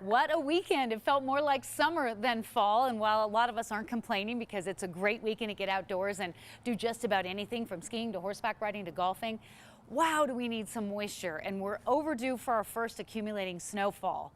What a weekend. It felt more like summer than fall. And while a lot of us aren't complaining because it's a great weekend to get outdoors and do just about anything from skiing to horseback riding to golfing, wow, do we need some moisture. And we're overdue for our first accumulating snowfall.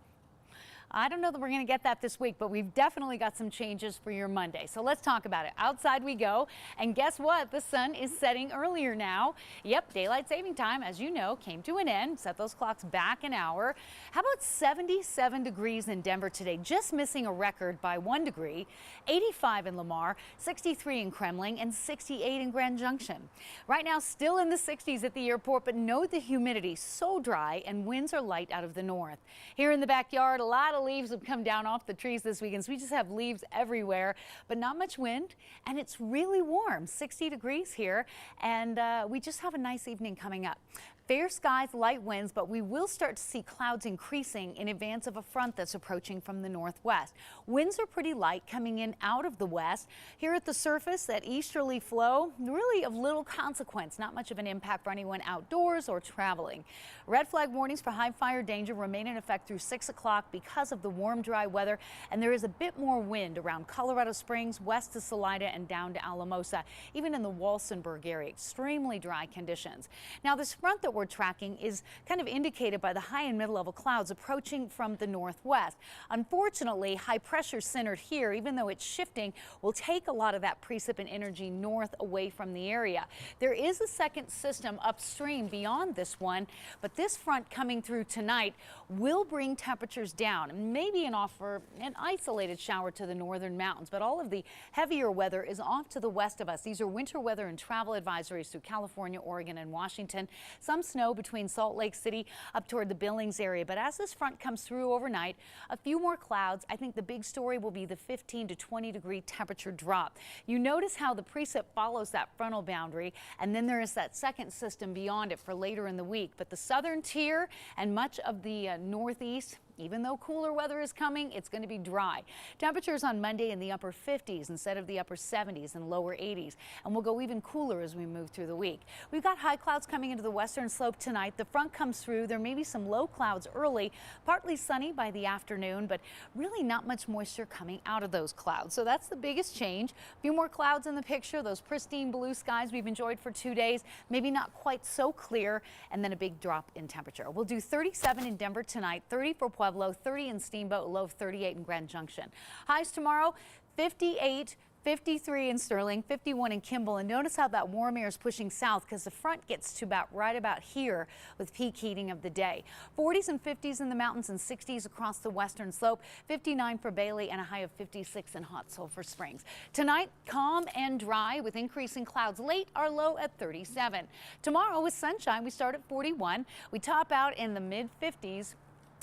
I don't know that we're going to get that this week, but we've definitely got some changes for your Monday. So let's talk about it. Outside we go. And guess what? The sun is setting earlier now. Yep, daylight saving time, as you know, came to an end. Set those clocks back an hour. How about 77 degrees in Denver today, just missing a record by 1 degree. 85 in Lamar, 63 in Kremling, and 68 in Grand Junction. Right now, still in the 60s at the airport, but note the humidity so dry and winds are light out of the north. Here in the backyard, a lot of leaves have come down off the trees this weekend, so we just have leaves everywhere, but not much wind, and it's really warm, 60 degrees here, and we just have a nice evening coming up. Fair skies, light winds, but we will start to see clouds increasing in advance of a front that's approaching from the northwest. Winds are pretty light coming in out of the west. Here at the surface, that easterly flow really of little consequence, not much of an impact for anyone outdoors or traveling. Red flag warnings for high fire danger remain in effect through 6 o'clock because of the warm, dry weather, and there is a bit more wind around Colorado Springs, west to Salida and down to Alamosa, even in the Walsenburg area. Extremely dry conditions. Now, this front that we're tracking is kind of indicated by the high and mid-level clouds approaching from the northwest. Unfortunately, high pressure centered here, even though it's shifting, will take a lot of that precip and energy north away from the area. There is a second system upstream beyond this one, but this front coming through tonight will bring temperatures down, and maybe offer an isolated shower to the northern mountains, but all of the heavier weather is off to the west of us. These are winter weather and travel advisories through California, Oregon, and Washington. Some snow between Salt Lake City up toward the Billings area. But as this front comes through overnight, a few more clouds. I think the big story will be the 15 to 20 degree temperature drop. You notice how the precip follows that frontal boundary, and then there is that second system beyond it for later in the week. But the southern tier and much of the northeast, even though cooler weather is coming, it's going to be dry. Temperatures on Monday in the upper 50s instead of the upper 70s and lower 80s. And we'll go even cooler as we move through the week. We've got high clouds coming into the western slope tonight. The front comes through. There may be some low clouds early, partly sunny by the afternoon, but really not much moisture coming out of those clouds. So that's the biggest change. A few more clouds in the picture. Those pristine blue skies we've enjoyed for 2 days, maybe not quite so clear, and then a big drop in temperature. We'll do 37 in Denver tonight, 30 for Pueblo, 30 in Steamboat, low 38 in Grand Junction. Highs tomorrow, 58, 53 in Sterling, 51 in Kimball. And notice how that warm air is pushing south because the front gets to right about here with peak heating of the day. 40s and 50s in the mountains and 60s across the western slope, 59 for Bailey and a high of 56 in Hot Sulphur Springs. Tonight, calm and dry with increasing clouds. Late, our low at 37. Tomorrow with sunshine, we start at 41. We top out in the mid 50s.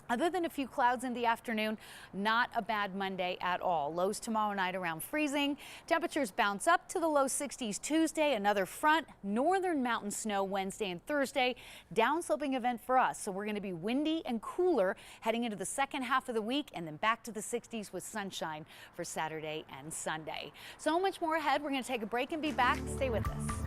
Other than a few clouds in the afternoon, not a bad Monday at all. Lows tomorrow night around freezing. Temperatures bounce up to the low 60s Tuesday. Another front, northern mountain snow Wednesday and Thursday. Downsloping event for us. So we're going to be windy and cooler heading into the second half of the week, and then back to the 60s with sunshine for Saturday and Sunday. So much more ahead. We're going to take a break and be back. Stay with us.